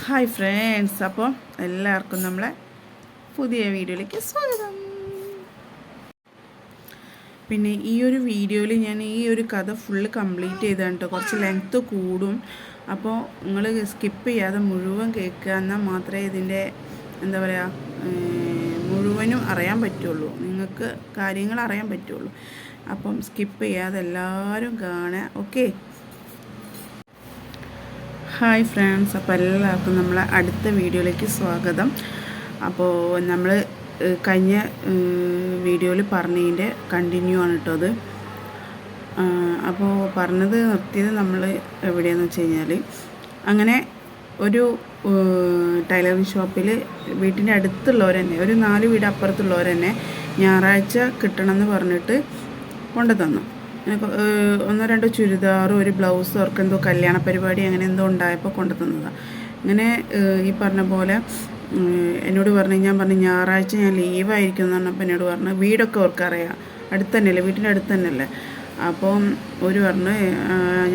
Hi friends, അപ്പോൾ എല്ലാവർക്കും നമ്മളെ പുതിയ വീഡിയോയിലേക്ക് സ്വാഗതം. പിന്നെ ഈ ഒരു വീഡിയോയിൽ ഞാൻ ഈ ഒരു കഥ ഫുള്ള് കംപ്ലീറ്റ് ചെയ്താണ് കേട്ടോ. കുറച്ച് ലെങ്ത്ത് കൂടും, അപ്പോൾ നിങ്ങൾ സ്കിപ്പ് ചെയ്യാതെ മുഴുവൻ കേൾക്കുക, എന്നാൽ മാത്രമേ ഇതിൻ്റെ എന്താ പറയുക മുഴുവനും അറിയാൻ പറ്റുള്ളൂ, നിങ്ങൾക്ക് കാര്യങ്ങൾ അറിയാൻ പറ്റുള്ളൂ. അപ്പം സ്കിപ്പ് ചെയ്യാതെ എല്ലാവരും കാണുക, ഓക്കെ. ഹായ് ഫ്രണ്ട്സ്, അപ്പോൾ എല്ലാവർക്കും നമ്മളെ അടുത്ത വീഡിയോയിലേക്ക് സ്വാഗതം. അപ്പോൾ നമ്മൾ കഴിഞ്ഞ വീഡിയോയിൽ പറഞ്ഞതിൻ്റെ കണ്ടിന്യൂ ആണ് കേട്ടോ അത്. അപ്പോൾ പറഞ്ഞത് നിർത്തിയത് നമ്മൾ എവിടെയാണെന്ന് വെച്ച് കഴിഞ്ഞാൽ, അങ്ങനെ ഒരു ടൈലറിങ് ഷോപ്പിൽ വീട്ടിൻ്റെ അടുത്തുള്ളവർ തന്നെ, ഒരു 4 വീട് അപ്പുറത്തുള്ളവർ തന്നെ ഞായറാഴ്ച കിട്ടണമെന്ന് പറഞ്ഞിട്ട് കൊണ്ടു തന്നു. 1-2 ചുരിദാറും ഒരു ബ്ലൗസും അവർക്ക് എന്തോ കല്യാണ പരിപാടി അങ്ങനെ എന്തോ ഉണ്ടായപ്പോൾ കൊണ്ടു തന്നതാണ്. അങ്ങനെ ഈ പറഞ്ഞ പോലെ എന്നോട് പറഞ്ഞു, ഞാൻ പറഞ്ഞു ഞായറാഴ്ച ഞാൻ ലീവായിരിക്കും എന്ന് പറഞ്ഞപ്പോൾ എന്നോട് പറഞ്ഞു വീടൊക്കെ അവർക്കറിയാം, അടുത്ത് തന്നെയല്ലേ, വീട്ടിൻ്റെ അടുത്ത് തന്നെയല്ലേ. അപ്പം ഒരു പറഞ്ഞ്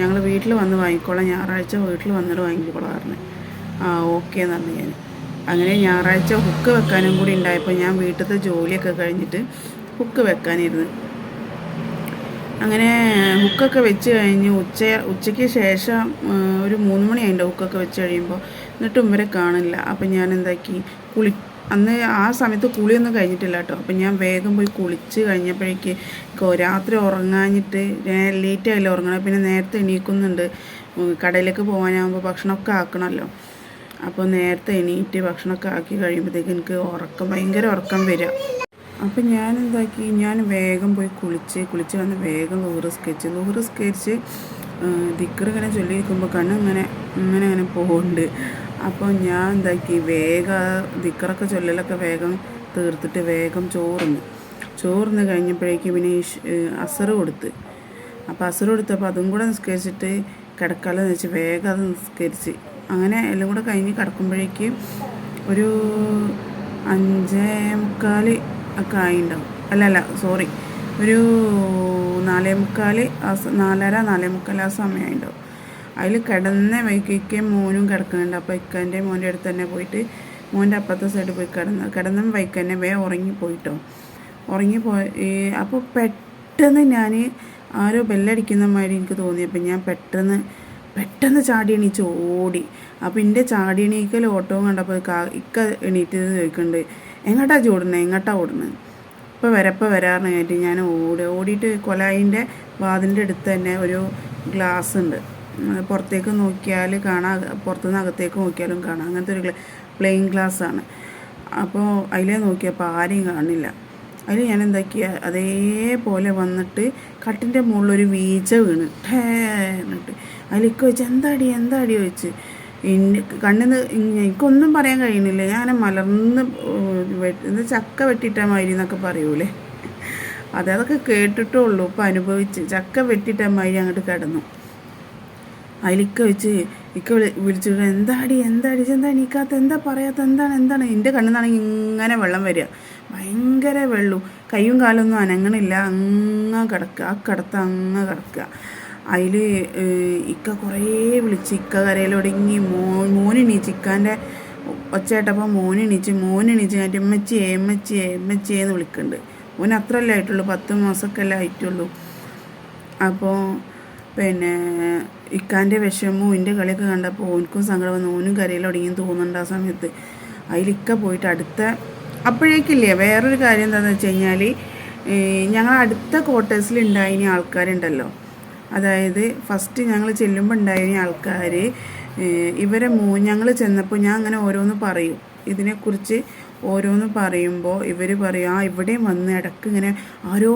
ഞങ്ങൾ വീട്ടിൽ വന്ന് വാങ്ങിക്കോളാം, ഞായറാഴ്ച വീട്ടിൽ വന്നിട്ട് വാങ്ങിക്കോളാം പറഞ്ഞു. ഓക്കെ എന്ന് പറഞ്ഞു ഞാൻ. അങ്ങനെ ഞായറാഴ്ച ഹുക്ക് വെക്കാനും കൂടി ഉണ്ടായപ്പോൾ ഞാൻ വീട്ടിലത്തെ ജോലിയൊക്കെ കഴിഞ്ഞിട്ട് ഹുക്ക് വെക്കാനിരുന്നു. അങ്ങനെ ഹുക്കൊക്കെ വെച്ച് കഴിഞ്ഞ് ഉച്ചയ്ക്ക് ശേഷം ഒരു 3 മണിയായിട്ടുണ്ട് ഹുക്കൊക്കെ വെച്ച് കഴിയുമ്പോൾ. എന്നിട്ടും ഇവരെ കാണില്ല. അപ്പം ഞാൻ എന്താക്കി, അന്ന് ആ സമയത്ത് കുളിയൊന്നും കഴിഞ്ഞിട്ടില്ല കേട്ടോ. അപ്പം ഞാൻ വേഗം പോയി കുളിച്ച് കഴിഞ്ഞപ്പോഴേക്ക് രാത്രി ഉറങ്ങാഞ്ഞിട്ട് ലേറ്റായില്ല ഉറങ്ങണം. പിന്നെ നേരത്തെ എണീക്കുന്നുണ്ട്, കടയിലേക്ക് പോകാനാകുമ്പോൾ ഭക്ഷണമൊക്കെ ആക്കണമല്ലോ. അപ്പോൾ നേരത്തെ എണീറ്റ് ഭക്ഷണമൊക്കെ ആക്കി കഴിയുമ്പോഴത്തേക്ക് എനിക്ക് ഭയങ്കര ഉറക്കം വരിക. അപ്പം ഞാൻ എന്താക്കി, ഞാൻ വേഗം പോയി കുളിച്ച് വന്ന് വേഗം ളുഹ്റ് സ്കരിച്ച് ദിക്ർ ഇങ്ങനെ ചൊല്ലിയിരിക്കുമ്പോൾ ഇങ്ങനെ പോകുന്നുണ്ട്. അപ്പോൾ ഞാൻ എന്താക്കി, വേഗം ദിക്റൊക്കെ ചൊല്ലലൊക്കെ വേഗം തീർത്തിട്ട് വേഗം ചോറുന്ന് കഴിഞ്ഞപ്പോഴേക്ക് പിന്നെ അസർ കൊടുത്ത്. അപ്പോൾ അസർ കൊടുത്തപ്പോൾ അതും കൂടെ നിസ്കരിച്ചിട്ട് കിടക്കാമെന്ന് വെച്ച് വേഗം അത് നിസ്കരിച്ച്. അങ്ങനെ എല്ലാം കൂടെ കഴിഞ്ഞ് കിടക്കുമ്പോഴേക്ക് ഒരു 5:45 ഒക്കെ ആയിണ്ടാവും. സോറി, ഒരു 4:45, 4:45 ആ സമയമായിണ്ടാവും. അതിൽ കിടന്ന വൈക്കും മോനും കിടക്കുന്നുണ്ട്. അപ്പോൾ ഇക്കാൻ്റെ മോൻ്റെ അടുത്ത് തന്നെ പോയിട്ട് മോൻ്റെ അപ്പുറത്തെ സൈഡ് പോയി കിടന്ന വൈക്ക് തന്നെ ഉറങ്ങിപ്പോയിട്ടോ. അപ്പോൾ പെട്ടെന്ന് ഞാൻ ആരോ ബെല്ലടിക്കുന്ന മാതിരി എനിക്ക് തോന്നിയപ്പോൾ ഞാൻ പെട്ടെന്ന് ചാടി എണീച്ച് ഓടി. അപ്പോൾ എൻ്റെ ചാടി എണീക്കൽ ഓട്ടവും കണ്ടപ്പോൾ ഇക്ക എണീറ്റ് ചോദിക്കുന്നുണ്ട്, എങ്ങോട്ടാ ഓടുന്നത്? ഇപ്പോൾ വരാറിന് കയറ്റി ഞാൻ ഓടിയിട്ട് കൊലായിൻ്റെ വാതിലിൻ്റെ അടുത്ത് തന്നെ ഒരു ഗ്ലാസ് ഉണ്ട്. പുറത്തേക്ക് നോക്കിയാൽ കാണാം, പുറത്തുനിന്ന് അകത്തേക്ക് നോക്കിയാലും കാണാം. അങ്ങനത്തെ ഒരു പ്ലെയിൻ ഗ്ലാസ്സാണ്. അപ്പോൾ അതിലേ നോക്കിയപ്പോൾ ആരെയും കാണില്ല. അതിൽ ഞാൻ എന്താക്കിയ അതേപോലെ വന്നിട്ട് കട്ടിൻ്റെ മുകളിലൊരു വീഴ്ച വീണ് എന്നിട്ട് അതിലേക്ക് വെച്ച് എന്താടി ചോദിച്ച്. കണ്ണിന്ന് എനിക്കൊന്നും പറയാൻ കഴിയുന്നില്ല. ഞാൻ മലർന്ന് ചക്ക വെട്ടിയിട്ട മാതിരി എന്നൊക്കെ പറയൂലേ, അതൊക്കെ കേട്ടിട്ടുള്ളൂ. ഇപ്പം അനുഭവിച്ച് ചക്ക വെട്ടിയിട്ട മാതിരി അങ്ങോട്ട് കിടന്നു. അതിലിക്ക വെച്ച് വിളിച്ചിട്ട് എന്താടി നീക്കാത്ത, എന്താ പറയാത്ത, എന്താണ് എൻ്റെ കണ്ണിന്നാണെങ്കിൽ ഇങ്ങനെ വെള്ളം വരിക, ഭയങ്കര വെള്ളവും, കയ്യും കാലൊന്നും അനങ്ങണില്ല, കിടക്കുക. അതിൽ ഇക്ക കുറേ വിളിച്ച്, ഇക്ക കരയിലൊടുങ്ങി. മോനെണീച്ച്, ഇക്കാൻ്റെ ഒച്ചയായിട്ടപ്പോൾ മോനെണീച്ച് കഴിഞ്ഞിട്ട് എമ്മച്ചിയെന്ന് വിളിക്കുന്നുണ്ട്. മോന് അത്രയല്ലേ ആയിട്ടുള്ളൂ, 10 മാസമൊക്കെ അല്ലേ ആയിട്ടുള്ളൂ. അപ്പോൾ പിന്നെ ഇക്കാൻ്റെ വിഷമവും എൻ്റെ കളിയൊക്കെ കണ്ടപ്പോൾ ഓനിക്കും സങ്കടം വന്നു, ഓനും കരയിലൊടുങ്ങിയെന്ന് തോന്നുന്നുണ്ട് ആ സമയത്ത്. അതിലിക്ക പോയിട്ട് അപ്പോഴേക്കില്ലേ വേറൊരു കാര്യം എന്താണെന്ന് വെച്ച് കഴിഞ്ഞാൽ, ഞങ്ങൾ അടുത്ത ക്വാർട്ടേഴ്സിൽ ഉണ്ടായിരുന്ന ആൾക്കാരുണ്ടല്ലോ, അതായത് ഫസ്റ്റ് ഞങ്ങൾ ചെല്ലുമ്പോൾ ഉണ്ടായിരുന്ന ആൾക്കാർ, ഞങ്ങൾ ചെന്നപ്പോൾ ഞാൻ അങ്ങനെ ഓരോന്ന് പറയും, ഇതിനെക്കുറിച്ച് ഓരോന്ന് പറയുമ്പോൾ ഇവർ പറയും, ഇവിടെയും വന്ന് ഇടയ്ക്ക് ഇങ്ങനെ ആരോ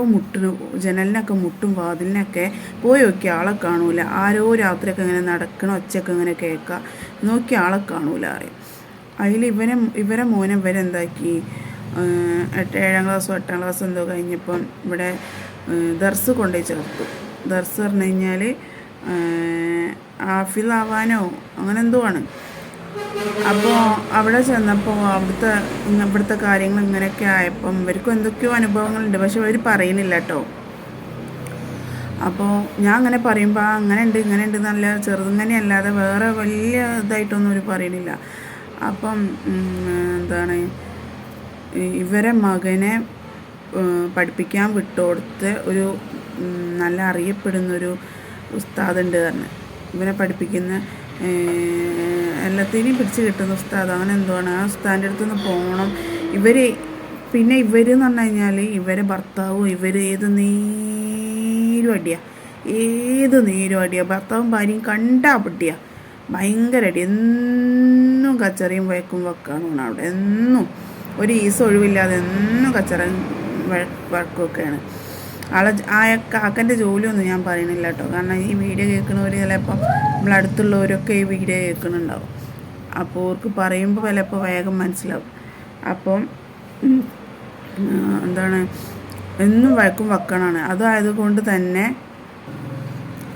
ജനലിനൊക്കെ മുട്ടും, വാതിലിനൊക്കെ പോയി നോക്കി ആളെ കാണൂല, ആരോ രാത്രിയൊക്കെ ഇങ്ങനെ നടക്കണ ഒച്ചയൊക്കെ ഇങ്ങനെ കേൾക്കുക, നോക്കി ആളെ കാണൂല അറിയും. അതിൽ ഇവരെ മോനെ ഇവരെന്താക്കി, 7ാം ക്ലാസ്സോ 8ാം ക്ലാസ്സോ എന്തോ കഴിഞ്ഞപ്പം ഇവിടെ ദർസ് കൊണ്ടുപോയി ചേർത്തു. ദർസ് പറഞ്ഞു കഴിഞ്ഞാൽ ആവാനോ അങ്ങനെ എന്തോ ആണ്. അപ്പോൾ അവിടെ ചെന്നപ്പോൾ ഇവിടുത്തെ കാര്യങ്ങൾ ഇങ്ങനെയൊക്കെ ആയപ്പം ഇവർക്കും എന്തൊക്കെയോ അനുഭവങ്ങളുണ്ട്, പക്ഷെ അവർ പറയുന്നില്ല കേട്ടോ. അപ്പോൾ ഞാൻ അങ്ങനെ പറയുമ്പോൾ അങ്ങനെ ഉണ്ട് ഇങ്ങനെ ഉണ്ട് നല്ല ചെറുങ്ങനെ അല്ലാതെ വേറെ വലിയ ഇതായിട്ടൊന്നും ഒരു പറയണില്ല. അപ്പം എന്താണ് ഇവരെ മകനെ പഠിപ്പിക്കാൻ വിട്ടുകൊടുത്ത് ഒരു നല്ല അറിയപ്പെടുന്നൊരു ഉസ്താദുണ്ട് പറഞ്ഞു. ഇവരെ പഠിപ്പിക്കുന്ന എല്ലാത്തിനെയും പിടിച്ച് കിട്ടുന്ന ഉസ്താദ് അങ്ങനെ എന്തുവാണ്. ആ ഉസ്താദിൻ്റെ അടുത്തുനിന്ന് പോകണം. പിന്നെ ഇവരെന്ന് പറഞ്ഞു കഴിഞ്ഞാൽ ഇവരെ ഭർത്താവും ഇവർ ഏത് നേരും അടിയാണ്. ഭർത്താവും ഭാര്യയും കണ്ടാ പൊട്ടിയ ഭയങ്കര അടി. എന്നും കച്ചറിയും വഴക്കും വെക്കാണ് അവിടെ. എന്നും ഒരു ഈസം ഒഴിവില്ലാതെ എന്നും കച്ചറയും വഴക്കുമൊക്കെയാണ്. കാക്കൻ്റെ ജോലിയൊന്നും ഞാൻ പറയണില്ല കേട്ടോ. കാരണം ഈ വീഡിയോ കേൾക്കുന്നവർ ചിലപ്പോൾ നമ്മളടുത്തുള്ളവരൊക്കെ ഈ വീഡിയോ കേൾക്കുന്നുണ്ടാവും. അപ്പോൾ അവർക്ക് പറയുമ്പോൾ ചിലപ്പോൾ വേഗം മനസ്സിലാവും. അപ്പം എന്താണ് എന്നും വഴക്കും വക്കണാണ്. അതായതുകൊണ്ട് തന്നെ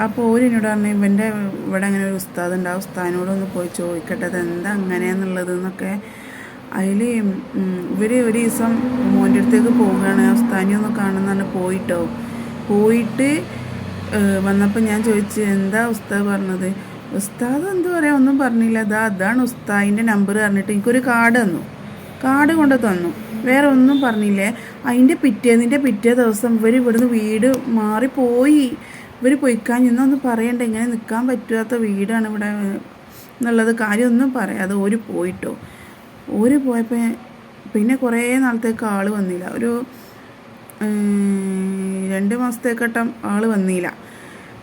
അപ്പോൾ ഓരിനോട് പറഞ്ഞു ഇവൻ്റെ ഇവിടെ അങ്ങനെ ഒരു ഉസ്താദുണ്ട്, ആ ഉസ്താദിനോടൊന്ന് പോയി ചോദിക്കട്ടെ അതെന്താ അങ്ങനെയാന്നുള്ളത് എന്നൊക്കെ. അതിൽ ഇവർ ഒരു ദിവസം മോൻ്റെ അടുത്തേക്ക് പോവുകയാണ്. ആ ഉസ്താദിനെ ഒന്ന് കാണുന്നതാണ്. പോയിട്ട് വന്നപ്പോൾ ഞാൻ ചോദിച്ചു എന്താ ഉസ്താദ് പറഞ്ഞത്. ഉസ്താദ് എന്താ പറയുക ഒന്നും പറഞ്ഞില്ല. അതാണ് ഉസ്താദിൻ്റെ നമ്പർ പറഞ്ഞിട്ട് എനിക്കൊരു കാർഡ് കൊണ്ട് തന്നു. വേറെ ഒന്നും പറഞ്ഞില്ലേ. അതിൻ്റെ പിറ്റേ ദിവസം ഇവിടുന്ന് വീട് മാറിപ്പോയി. ഇവർ പോയിക്കാൻ ഇന്നൊന്ന് പറയണ്ട ഇങ്ങനെ നിൽക്കാൻ പറ്റാത്ത വീടാണ് ഇവിടെ എന്നുള്ളത് കാര്യമൊന്നും പറയാതെ ഓര് പോയിട്ടോ. ഓര് പോയപ്പോൾ പിന്നെ കുറേ നാളത്തേക്ക് ആൾ വന്നില്ല. ഒരു 2 മാസത്തേക്കട്ടം ആൾ വന്നില്ല.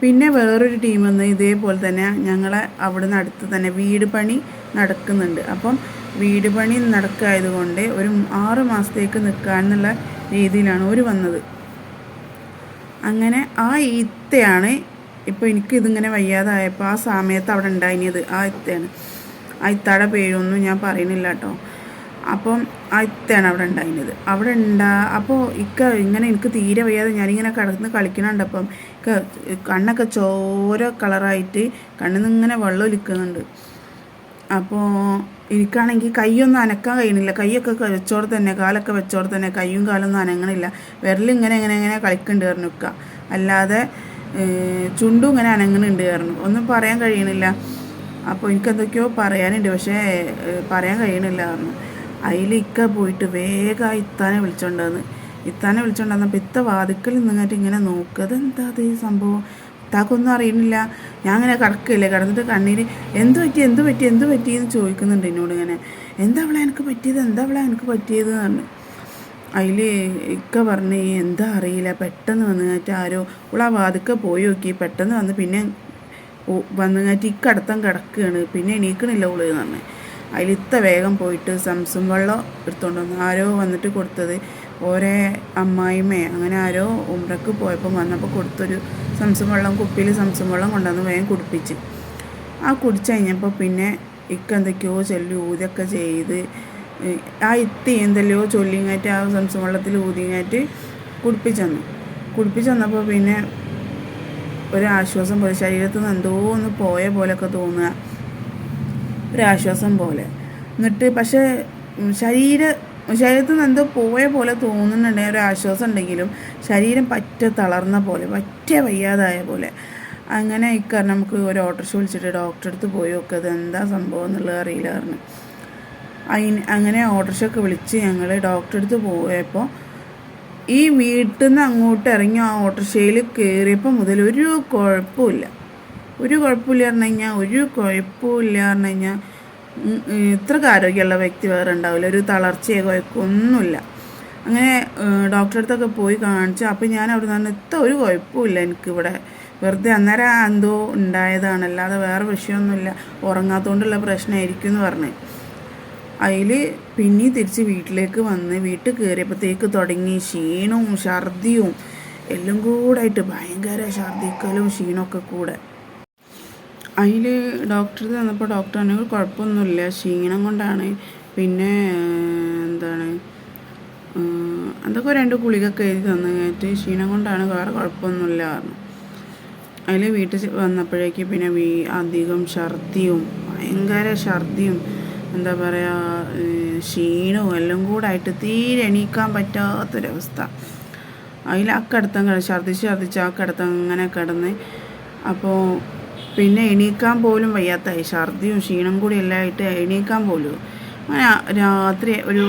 പിന്നെ വേറൊരു ടീം വന്ന് ഇതേപോലെ തന്നെ ഞങ്ങളെ അവിടുന്ന് അടുത്ത് തന്നെ വീട് പണി നടക്കുന്നുണ്ട്. അപ്പം വീട് പണി നടക്കായതുകൊണ്ട് ഒരു 6 മാസത്തേക്ക് നിൽക്കാമെന്നുള്ള രീതിയിലാണ് അവർ വന്നത്. അങ്ങനെ ആ ഇത്തയാണ് ഇപ്പോൾ എനിക്കിതിങ്ങനെ വയ്യാതായപ്പോൾ ആ സമയത്ത് അവിടെ ഉണ്ടായിരുന്നത്. ആ ഇത്തയാണ്. ആ ഇത്തയുടെ പേരൊന്നും ഞാൻ പറയുന്നില്ല കേട്ടോ. അപ്പം ആ ഇത്തയാണ് അവിടെ ഉണ്ടായിരുന്നത്. അപ്പോൾ ഇങ്ങനെ എനിക്ക് തീരെ വയ്യാതെ ഞാനിങ്ങനെ കിടന്ന് കളിക്കണുണ്ടപ്പം കണ്ണൊക്കെ ചോര കളറായിട്ട് കണ്ണിൽ നിന്ന് ഇങ്ങനെ വെള്ളം ഒലിക്കുന്നുണ്ട്. അപ്പോൾ എനിക്കാണെങ്കിൽ കൈയൊന്നും അനക്കാൻ കഴിയണില്ല. കൈയൊക്കെ വെച്ചോടെ തന്നെ കാലൊക്കെ വെച്ചോടെ തന്നെ കൈയും കാലൊന്നും അനങ്ങണില്ല. വിരലിങ്ങനെ കളിക്കുന്നുണ്ട് പറഞ്ഞു നിൽക്കുക. അല്ലാതെ ചുണ്ടും ഇങ്ങനെ അനങ്ങുന്നുണ്ട് പറഞ്ഞു. ഒന്നും പറയാൻ കഴിയണില്ല. അപ്പോൾ എനിക്കെന്തൊക്കെയോ പറയാനുണ്ട് പക്ഷേ പറയാൻ കഴിയണില്ല പറഞ്ഞു. അതിൽ പോയിട്ട് വേഗം ഇത്താനെ വിളിച്ചോണ്ടന്നപ്പോൾ ഇത്ത വാതിക്കൽ നിന്നിട്ട് ഇങ്ങനെ നോക്കുക. അതെന്താ അത് ഈ സംഭവം ഇത്താക്കൊന്നും അറിയണില്ല. ഞാൻ അങ്ങനെ കിടക്കില്ലേ. കിടന്നിട്ട് കണ്ണീര് എന്ത് പറ്റി എന്ന് ചോദിക്കുന്നുണ്ട് എന്നോട്. ഇങ്ങനെ എന്താ അവളെ എനിക്ക് പറ്റിയത് പറഞ്ഞു. അതിൽ പറഞ്ഞ് എന്താ അറിയില്ല പെട്ടെന്ന് വന്നുകാറ്റ് ആരോ ആ വാതിക്ക പോയി നോക്കി. പെട്ടെന്ന് വന്ന് പിന്നെ വന്നുകാറ്റ് അടുത്തം കിടക്കുകയാണ്. പിന്നെ എണീക്കണില്ല എന്ന് പറഞ്ഞു. അതിലിത്ത വേഗം പോയിട്ട് സംസം വെള്ളം എടുത്തുകൊണ്ട് വന്നു. ആരോ വന്നിട്ട് കൊടുത്തത് ഓരോ അമ്മായിമ്മേ അങ്ങനെ ആരോ ഉംറക്ക് പോയപ്പോൾ വന്നപ്പോൾ കൊടുത്തൊരു സംസം വെള്ളം കുപ്പിയിൽ സംസം വെള്ളം കൊണ്ടുവന്ന് വേഗം കുടിപ്പിച്ച്. കുടിച്ചു കഴിഞ്ഞപ്പോൾ പിന്നെ എന്തൊക്കെയോ ഊതൊക്കെ ചെയ്ത് ആ ഇത്തി എന്തെല്ലോ ചൊല്ലിങ്ങാറ്റ് ആ സംസം വെള്ളത്തിൽ ഊതിങ്ങാറ്റ് കുടിപ്പിച്ചു വന്നപ്പോൾ പിന്നെ ഒരാശ്വാസം പോലെ ശരീരത്തിൽ നിന്ന് എന്തോ ഒന്ന് പോയ പോലെയൊക്കെ തോന്നുക. ഒരാശ്വാസം പോലെ. എന്നിട്ട് പക്ഷേ ശരീരത്തിൽ നിന്ന് എന്തോ പോയ പോലെ തോന്നുന്നുണ്ടെങ്കിൽ ഒരാശ്വാസം ഉണ്ടെങ്കിലും ശരീരം തളർന്ന പോലെ വയ്യാതായ പോലെ. അങ്ങനെ നമുക്ക് ഒരു ഓട്ടോറിക്ഷ വിളിച്ചിട്ട് ഡോക്ടറെ അടുത്ത് പോയി നോക്കുക അതെന്താ സംഭവം എന്നുള്ളത് അറിയില്ല പറഞ്ഞു. അങ്ങനെ ഓട്ടോറിക്ഷയൊക്കെ വിളിച്ച് ഞങ്ങൾ ഡോക്ടറെ അടുത്ത് പോയപ്പോൾ ഈ വീട്ടിൽ നിന്ന് അങ്ങോട്ട് ഇറങ്ങി ആ ഓട്ടോറിക്ഷയിൽ കയറിയപ്പോൾ മുതൽ ഒരു കുഴപ്പമില്ല പറഞ്ഞു കഴിഞ്ഞാൽ ഇത്രയ്ക്ക് ആരോഗ്യമുള്ള വ്യക്തി വേറെ ഉണ്ടാവില്ല. ഒരു തളർച്ചയോ കുഴപ്പമൊന്നുമില്ല. അങ്ങനെ ഡോക്ടറെ അടുത്തൊക്കെ പോയി കാണിച്ചു. അപ്പോൾ ഞാൻ അവിടെ നിന്ന് ഒരു കുഴപ്പമില്ല എനിക്കിവിടെ വെറുതെ അന്നേരം എന്തോ ഉണ്ടായതാണ് അല്ലാതെ വേറെ വിഷയമൊന്നുമില്ല ഉറങ്ങാത്തതുകൊണ്ടുള്ള പ്രശ്നമായിരിക്കും എന്ന് പറഞ്ഞു. അതിൽ പിന്നെ തിരിച്ച് വീട്ടിലേക്ക് വന്ന് വീട്ടിൽ കയറിയപ്പോഴത്തേക്ക് തുടങ്ങി ക്ഷീണവും ഛർദിയും എല്ലാം കൂടായിട്ട് ഭയങ്കര ഛർദിക്കലും ക്ഷീണമൊക്കെ കൂടെ. അതിൽ ഡോക്ടർ തന്നപ്പോൾ ഡോക്ടറാണെങ്കിൽ കുഴപ്പമൊന്നുമില്ല ക്ഷീണം കൊണ്ടാണ്. പിന്നെ എന്തൊക്കെ 2 ഗുളികയൊക്കെ എഴുതി തന്നിട്ട് ക്ഷീണം കൊണ്ടാണ് വേറെ കുഴപ്പമൊന്നുമില്ല പറഞ്ഞു. അതിൽ വീട്ടിൽ വന്നപ്പോഴേക്ക് പിന്നെ അധികം ഛർദിയും ഭയങ്കര ഛർദിയും എന്താ പറയുക ക്ഷീണവും എല്ലാം കൂടായിട്ട് തീരെ എണീക്കാൻ പറ്റാത്തൊരവസ്ഥ. അതിൽ ആ കിടത്തം ഛർദ്ദിച്ച് ആ കിടത്തം അങ്ങനെ കിടന്ന്. അപ്പോൾ പിന്നെ എണീക്കാൻ പോലും വയ്യാത്തായി, ഛർദിയും ക്ഷീണം കൂടി എല്ലാം ആയിട്ട് എണീക്കാൻ പോലും. അങ്ങനെ രാത്രി ഒരു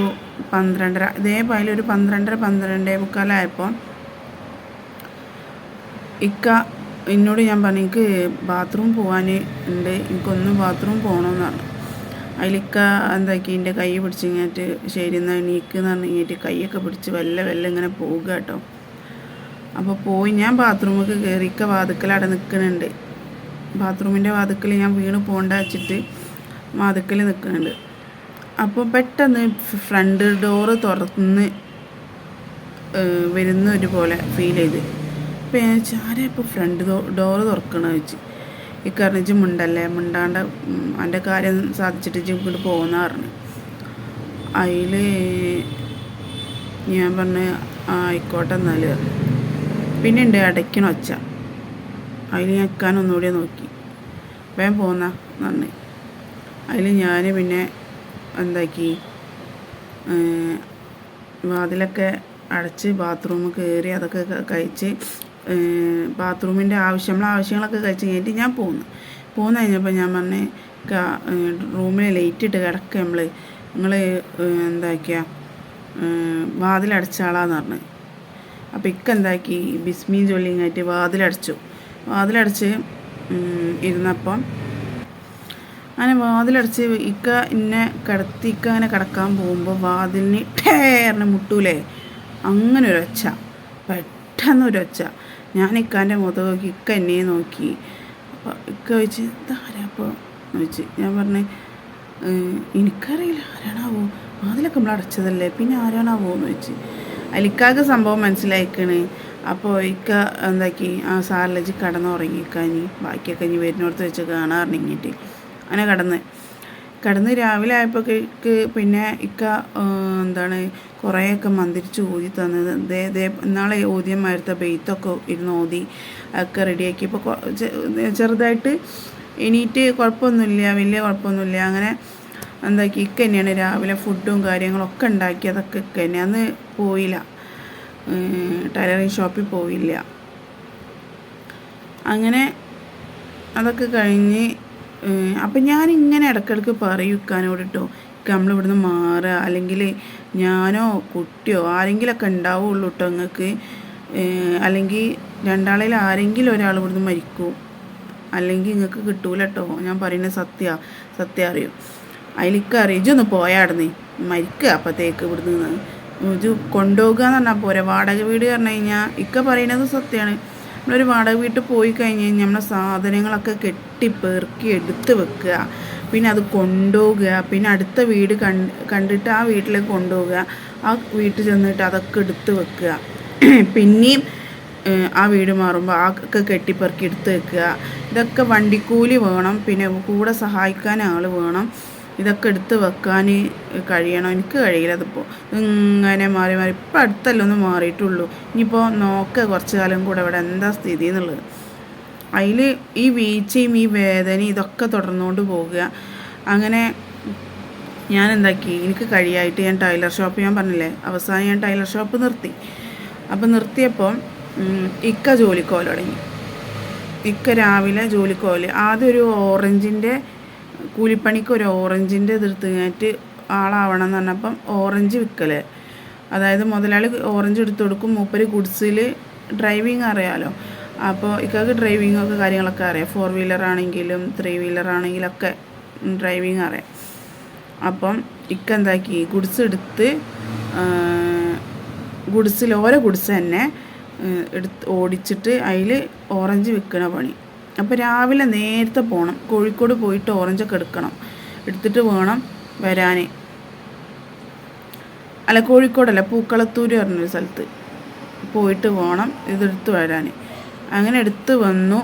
12:30 ഇതേപോലെ ഒരു 12:45 ഇക്ക എന്നോട് ഞാൻ പറഞ്ഞു എനിക്ക് ബാത്റൂം പോകാൻ ഉണ്ട്, എനിക്കൊന്ന് ബാത്റൂം പോകണമെന്ന് പറഞ്ഞു. അതിലിക്ക എന്താക്കി എൻ്റെ കൈ പിടിച്ചിങ്ങായിട്ട് ശരി എന്നാൽ എണീക്കെന്ന് പറഞ്ഞു കഴിഞ്ഞിട്ട് കൈയൊക്കെ പിടിച്ച് വെല്ല ഇങ്ങനെ പോവുക കേട്ടോ. അപ്പോൾ പോയി ഞാൻ ബാത്റൂമിലേക്ക് കയറി. ഇക്ക വാതിക്കൽ അവിടെ നിൽക്കുന്നുണ്ട്. ബാത്റൂമിൻ്റെ വാതിക്കൽ ഞാൻ വീണ് പോകണ്ട വെച്ചിട്ട് വാതിക്കൽ നിൽക്കുന്നുണ്ട്. അപ്പോൾ പെട്ടെന്ന് ഫ്രണ്ട് ഡോറ് തുറന്ന് വരുന്ന ഒരുപോലെ ഫീൽ ചെയ്ത്. അപ്പോൾ ഞാൻ ആരാ ഇപ്പോൾ ഫ്രണ്ട് ഡോറ് തുറക്കണമെന്ന് വെച്ച്. ഇക്കറിഞ്ഞ് മിണ്ടാണ്ട് എൻ്റെ കാര്യം സാധിച്ചിട്ട് ഇങ്ങോട്ട് പോകുന്ന പറഞ്ഞു. അതിൽ ഞാൻ പറഞ്ഞ് ആയിക്കോട്ടെ എന്നാൽ. പിന്നെ ഉണ്ട് അടയ്ക്കണ ഒച്ച. അതിൽ ഞാൻ ഒന്നുകൂടി നോക്കി, വേഗം പോന്ന പറഞ്ഞു. അതിൽ ഞാൻ പിന്നെ എന്താക്കി വാതിലൊക്കെ അടച്ച് ബാത്റൂമിൽ കയറി അതൊക്കെ കഴിച്ച് ബാത്റൂമിൻ്റെ ആവശ്യങ്ങളൊക്കെ കഴിച്ച് കഴിഞ്ഞിട്ട് ഞാൻ പോന്നു കഴിഞ്ഞപ്പോൾ ഞാൻ പറഞ്ഞ് റൂമിൽ ലൈറ്റ് ഇട്ട് കിടക്കുക നിങ്ങൾ എന്താക്കിയ വാതിലടച്ചാളാന്ന് പറഞ്ഞു. അപ്പോൾ ഇക്ക എന്താക്കി ബിസ്മി ചൊല്ലിങ്ങായിട്ട് വാതിലടച്ച് ഇരുന്നപ്പം അങ്ങനെ വാതിലടച്ച് ഇക്ക എന്നെ ഇക്ക അങ്ങനെ കിടക്കാൻ പോകുമ്പോൾ വാതിലിന് ടേറിന് മുട്ടൂലേ, അങ്ങനെ ഒരൊച്ച, പെട്ടെന്നൊരൊച്ച. ഞാൻ ഇക്കാൻ്റെ മുഖത്ത് നോക്കി, ഇക്ക എന്നെ നോക്കി. അപ്പോൾ ഇക്ക ചോദിച്ച് ഇതാരാ അപ്പോൾ ചോദിച്ച്. ഞാൻ പറഞ്ഞേ എനിക്കറിയില്ല, ആരാണാവോ, വാതിലൊക്കെ നമ്മൾ അടച്ചതല്ലേ, പിന്നെ ആരാണാവോ എന്ന് ചോദിച്ച്. അതിലിക്കാക്ക് സംഭവം മനസ്സിലായിക്കണ്. അപ്പോൾ ഇക്ക എന്താക്കി സാറിലജ് കിടന്നുറങ്ങിക്കഞ്ഞി ബാക്കിയൊക്കെ ഇനി വരുന്നിടത്ത് വെച്ച് കാണാറിഞ്ഞിട്ട് അങ്ങനെ കിടന്ന് രാവിലെ ആയപ്പോഴേക്ക് പിന്നെ ഇക്ക കുറേയൊക്കെ മന്ത്രിച്ച് ഊതി തന്നത്. നാളെ ഓതിയന്മാരത്തെ ബെയ്ത്തൊക്കെ ഇരുന്ന് ഓതി ഒക്കെ റെഡിയാക്കി. ഇപ്പോൾ ചെറുതായിട്ട് എണീറ്റ് കുഴപ്പമൊന്നുമില്ല, വലിയ കുഴപ്പമൊന്നുമില്ല. അങ്ങനെ എന്താക്കി ഇക്ക തന്നെയാണ് രാവിലെ ഫുഡും കാര്യങ്ങളൊക്കെ ഉണ്ടാക്കി. അതൊക്കെ ഇക്ക തന്നെ. അന്ന് പോയില്ല, ടൈലറിങ് ഷോപ്പിൽ പോയില്ല. അങ്ങനെ അതൊക്കെ കഴിഞ്ഞ് അപ്പം ഞാനിങ്ങനെ ഇടയ്ക്കിടയ്ക്ക് പറയും ഇക്കാനോട് കേട്ടോ, നമ്മളിവിടുന്ന് മാറുക, അല്ലെങ്കിൽ ഞാനോ കുട്ടിയോ ആരെങ്കിലുമൊക്കെ ഉണ്ടാവുള്ളൂ കേട്ടോ നിങ്ങൾക്ക്, അല്ലെങ്കിൽ രണ്ടാളിൽ ആരെങ്കിലും ഒരാൾ ഇവിടുന്ന് മരിക്കും, അല്ലെങ്കിൽ നിങ്ങൾക്ക് കിട്ടൂല കേട്ടോ. ഞാൻ പറയുന്നത് സത്യം അറിയും. അതിലിക്കറിയും ഇജൊന്ന് പോയാടുന്നേ മരിക്കുക അപ്പോഴത്തേക്ക് ഇവിടുന്ന് ഇത് കൊണ്ടുപോകുക എന്ന് പറഞ്ഞാൽ പോരെ. വാടക വീട് പറഞ്ഞു കഴിഞ്ഞാൽ ഇക്ക പറയുന്നത് സത്യമാണ്. നമ്മളൊരു വാടക വീട്ടിൽ പോയി കഴിഞ്ഞ് കഴിഞ്ഞാൽ നമ്മളെ സാധനങ്ങളൊക്കെ കെട്ടിപ്പെറുക്കി എടുത്ത് വെക്കുക, പിന്നെ അത് കൊണ്ടുപോകുക, പിന്നെ അടുത്ത വീട് കണ്ടിട്ട് ആ വീട്ടിലേക്ക് കൊണ്ടുപോകുക, ആ വീട്ടിൽ ചെന്നിട്ട് അതൊക്കെ എടുത്ത് വെക്കുക, പിന്നെയും ആ വീട് മാറുമ്പോൾ ആ ഒക്കെ കെട്ടിപ്പെറുക്കി എടുത്ത് വെക്കുക. ഇതൊക്കെ വണ്ടിക്കൂലി വേണം, പിന്നെ കൂടെ സഹായിക്കാൻ ആൾ വേണം. ഇതൊക്കെ എടുത്ത് വെക്കാൻ കഴിയണം. എനിക്ക് കഴിയില്ല. അതിപ്പോൾ ഇങ്ങനെ മാറി ഇപ്പോൾ അടുത്തല്ല ഒന്ന് മാറിയിട്ടുള്ളൂ. ഇനിയിപ്പോൾ കുറച്ച് കാലം കൂടെ ഇവിടെ എന്താ സ്ഥിതി എന്നുള്ളത്. അതിൽ ഈ വീഴ്ചയും ഈ വേദനയും ഇതൊക്കെ തുടർന്നുകൊണ്ട് പോകുക. അങ്ങനെ ഞാൻ എന്താക്കി, എനിക്ക് കഴിയായിട്ട് ഞാൻ ടൈലർ ഷോപ്പ്, ഞാൻ പറഞ്ഞില്ലേ അവസാനം ഞാൻ ടൈലർ ഷോപ്പ് നിർത്തി. അപ്പോൾ നിർത്തിയപ്പോൾ ഇക്ക ജോലിക്കോല തുടങ്ങി. ഇക്ക രാവിലെ ജോലിക്കോല് ആദ്യം ഒരു ഓറഞ്ചിൻ്റെ കൂലിപ്പണിക്ക് ഒരു ഓറഞ്ചിൻ്റെ ഇതെടുത്ത് കഴിഞ്ഞിട്ട് ആളാവണം എന്ന് പറഞ്ഞപ്പം ഓറഞ്ച് വിൽക്കൽ, അതായത് മുതലാളി ഓറഞ്ച് എടുത്തു കൊടുക്കും, മൂപ്പര് ഗുഡ്സിൽ ഡ്രൈവിങ് അറിയാമല്ലോ. അപ്പോൾ ഇക്കക്ക് ഡ്രൈവിങ്ങൊക്കെ കാര്യങ്ങളൊക്കെ അറിയാം. 4 വീലർ ആണെങ്കിലും 3 വീലർ ആണെങ്കിലൊക്കെ ഡ്രൈവിങ് അറിയാം. അപ്പം ഇക്ക എന്താക്കി ഗുഡ്സ് എടുത്ത് ഗുഡ്സിൽ ഓരോ ഗുഡ്സ് തന്നെ ഓടിച്ചിട്ട് അതിൽ ഓറഞ്ച് വിൽക്കണ പണി. അപ്പോൾ രാവിലെ നേരത്തെ പോകണം, കോഴിക്കോട് പോയിട്ട് ഓറഞ്ചൊക്കെ എടുത്തിട്ട് വേണം വരാൻ. അല്ല, കോഴിക്കോടല്ല, പൂക്കളത്തൂർ പറഞ്ഞൊരു സ്ഥലത്ത് പോയിട്ട് വേണം ഇതെടുത്ത് വരാൻ. അങ്ങനെ എടുത്ത് വന്നു.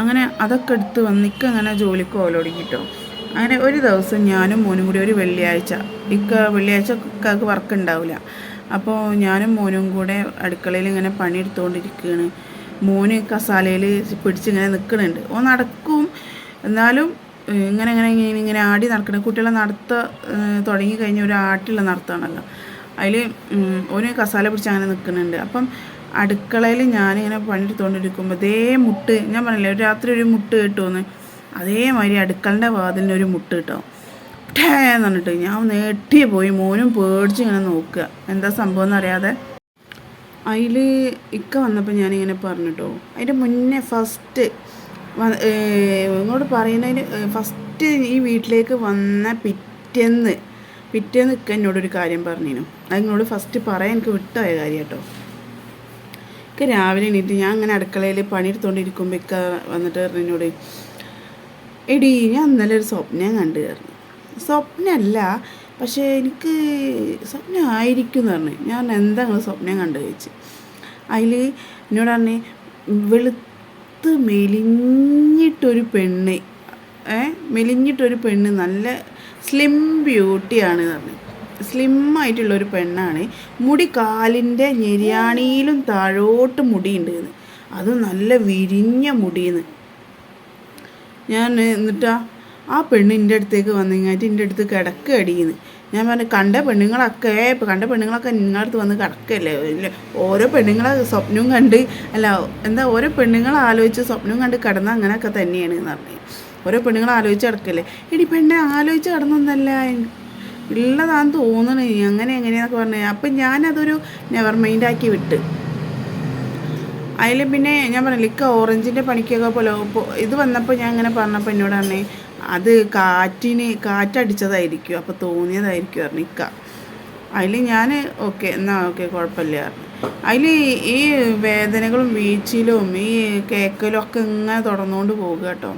അങ്ങനെ അതൊക്കെ എടുത്ത് വന്നിക്ക് അങ്ങനെ ജോലിക്ക് പോകൽ തുടങ്ങിട്ടോ. അങ്ങനെ ഒരു ദിവസം ഞാനും മോനും കൂടി ഒരു വെള്ളിയാഴ്ച ഇക്കാക്ക് വർക്ക് ഉണ്ടാവില്ല. അപ്പോൾ ഞാനും മോനും കൂടെ അടുക്കളയിൽ ഇങ്ങനെ പണിയെടുത്തുകൊണ്ടിരിക്കുകയാണ്. മോന് കസാലയിൽ പിടിച്ചിങ്ങനെ നിൽക്കുന്നുണ്ട്. ഓ നടക്കും, എന്നാലും ഇങ്ങനെ ആടി നടക്കണം. കുട്ടികളെ തുടങ്ങി കഴിഞ്ഞ ഒരു ആട്ടിയുള്ള നടത്തമാണല്ലോ. അതിൽ ഓന് കസാല പിടിച്ച് അങ്ങനെ നിൽക്കുന്നുണ്ട്. അപ്പം അടുക്കളയിൽ ഞാനിങ്ങനെ പണിയെടുത്തുകൊണ്ടിരിക്കുമ്പോൾ അതേ മുട്ട്, ഞാൻ പറഞ്ഞില്ലേ ഒരു രാത്രി ഒരു മുട്ട് കിട്ടുമെന്ന്, അതേമാതിരി അടുക്കളൻ്റെ വാതിലിന് ഒരു മുട്ട് കിട്ടും. എന്ന് പറഞ്ഞിട്ട് ഞാൻ നെട്ടി പോയി. മോനും പേടിച്ച് ഇങ്ങനെ നോക്കുക എന്താ സംഭവം എന്നറിയാതെ. അതിൽ ഇക്ക വന്നപ്പോൾ ഞാനിങ്ങനെ പറഞ്ഞിട്ടോ, അതിൻ്റെ മുന്നേ ഫസ്റ്റ് ഇങ്ങോട്ട് പറയുന്നതിന് ഫസ്റ്റ് ഈ വീട്ടിലേക്ക് വന്ന പിറ്റേന്ന് ഇക്ക എന്നോടൊരു കാര്യം പറഞ്ഞിരുന്നു. അത് നിങ്ങളോട് ഫസ്റ്റ് പറയാൻ എനിക്ക് വിട്ടുപോയ കാര്യം കേട്ടോ. ഇക്ക രാവിലെ എണീറ്റ് ഞാൻ അങ്ങനെ അടുക്കളയിൽ പണിയെടുത്തുകൊണ്ടിരിക്കുമ്പോൾ ഇക്ക വന്നിട്ട് പറഞ്ഞു എന്നോട്, എടി ഞാൻ ഇന്നലെ ഒരു സ്വപ്നം കണ്ടു കയറുന്നു. സ്വപ്നമല്ല, പക്ഷേ എനിക്ക് സ്വപ്നമായിരിക്കും എന്ന് പറഞ്ഞു. ഞാൻ എന്താ നിങ്ങൾ സ്വപ്നം കണ്ടു ചോദിച്ചു. അതിൽ എന്നോട് പറഞ്ഞ് വെളുത്ത് മെലിഞ്ഞിട്ടൊരു പെണ്ണ്, മെലിഞ്ഞിട്ടൊരു പെണ്ണ് നല്ല സ്ലിം ബ്യൂട്ടിയാണ് പറഞ്ഞു. സ്ലിമ്മായിട്ടുള്ളൊരു പെണ്ണാണ്, മുടി കാലിൻ്റെ ഞെരിയാണിയിലും താഴോട്ട് മുടിയുണ്ട്, അതും നല്ല വിരിഞ്ഞ മുടിയെന്ന്. ഞാൻ എന്നിട്ടാ ആ പെണ്ണ് എൻ്റെ അടുത്തേക്ക് വന്നിങ്ങായിട്ട് എൻ്റെ അടുത്ത് കിടക്കടിയെന്ന്. ഞാൻ പറഞ്ഞു കണ്ട പെണ്ണുങ്ങളൊക്കെ നിങ്ങളുടെ അടുത്ത് വന്ന് കിടക്കല്ലേ, ഓരോ പെണ്ണുങ്ങളെ സ്വപ്നവും കണ്ട് ഓരോ പെണ്ണുങ്ങളെ ആലോചിച്ച് സ്വപ്നവും കണ്ട് കിടന്ന അങ്ങനെയൊക്കെ തന്നെയാണ് എന്ന് പറഞ്ഞു. ഓരോ പെണ്ണുങ്ങളെ ആലോചിച്ച് കിടക്കല്ലേ. എടി പെണ്ണെ ആലോചിച്ച് കിടന്നൊന്നല്ല, ഉള്ളതാന്ന് തോന്നണേ, അങ്ങനെ എങ്ങനെയാന്നൊക്കെ പറഞ്ഞു. അപ്പം ഞാനതൊരു നെവർ മൈൻഡാക്കി വിട്ട്. അതിൽ പിന്നെ ഞാൻ പറഞ്ഞില്ല ഇക്ക ഓറഞ്ചിൻ്റെ പണിക്കൊക്കെ പോലെ ഇത് വന്നപ്പോൾ ഞാൻ അങ്ങനെ പറഞ്ഞപ്പോൾ എന്നോട് പറഞ്ഞേ അത് കാറ്റടിച്ചതായിരിക്കും, അപ്പോൾ തോന്നിയതായിരിക്കും പറഞ്ഞു ഇക്ക. അതിൽ ഞാൻ ഓക്കെ എന്നാൽ ഓക്കെ കുഴപ്പമില്ല പറഞ്ഞു. അതിൽ ഈ വേദനകളും വീഴ്ചയിലും ഈ കേക്കലും ഒക്കെ ഇങ്ങനെ തുടർന്നുകൊണ്ട് പോകുക കേട്ടോ.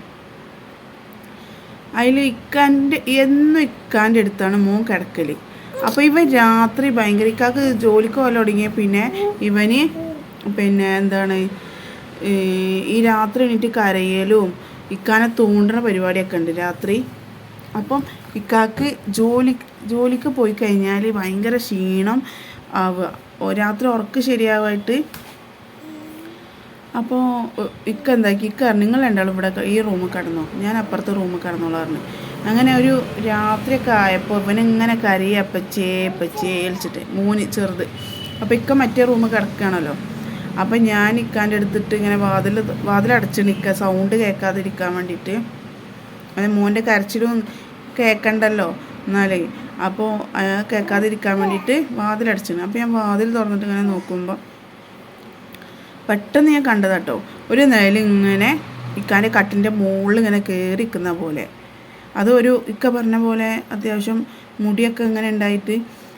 അതിൽ ഇക്കാൻ്റെ അടുത്താണ് മോൻ കിടക്കൽ. അപ്പോൾ ഇവൻ രാത്രി ഭയങ്കര ഇക്കാക്ക് ജോലിക്ക് പോലെ തുടങ്ങിയ പിന്നെ ഇവന് ഈ രാത്രി എണീറ്റ് കരയലും ഇക്കാനെ തൂണ്ടുന്ന പരിപാടിയൊക്കെ ഉണ്ട് രാത്രി. അപ്പം ഇക്കാക്ക് ജോലിക്ക് പോയി കഴിഞ്ഞാൽ ഭയങ്കര ക്ഷീണം ആവുക, രാത്രി ഉറക്കം ശരിയാവായിട്ട്. അപ്പോൾ ഇക്ക എന്താക്കി, ഇക്ക നിങ്ങൾ രണ്ടാളും ഇവിടെ ഈ റൂമിൽ കിടന്നോ, ഞാൻ അപ്പുറത്തെ റൂമിൽ കിടന്നോളാം പറഞ്ഞു. അങ്ങനെ ഒരു രാത്രിയൊക്കെ ആയപ്പോൾ ഇവനിങ്ങനെ കരയെ പച്ചേ ഏൽച്ചിട്ട് മോന് ചെറുത്. അപ്പോൾ ഇക്ക മറ്റേ റൂമിൽ കിടക്കുകയാണല്ലോ. അപ്പം ഞാൻ ഇക്കാൻ്റെ അടുത്തിട്ട് ഇങ്ങനെ വാതിലടച്ച് നിൽക്കുക, സൗണ്ട് കേൾക്കാതിരിക്കാൻ വേണ്ടിയിട്ട്. അത് മോൻ്റെ കരച്ചിലും കേൾക്കണ്ടല്ലോ എന്നാലേ, അപ്പോൾ കേൾക്കാതിരിക്കാൻ വേണ്ടിയിട്ട് വാതിലടച്ചിരുന്നു. അപ്പോൾ ഞാൻ വാതിൽ തുറന്നിട്ട് ഇങ്ങനെ നോക്കുമ്പോൾ പെട്ടെന്ന് ഞാൻ കണ്ടതാട്ടോ, ഒരു നിഴലിങ്ങനെ ഇക്കാൻ്റെ കട്ടിൻ്റെ മുകളിൽ ഇങ്ങനെ കയറി നിൽക്കുന്ന പോലെ. അതൊരു ഇക്ക പറഞ്ഞ പോലെ അത്യാവശ്യം മുടിയൊക്കെ ഇങ്ങനെ ഉണ്ടായിട്ട്.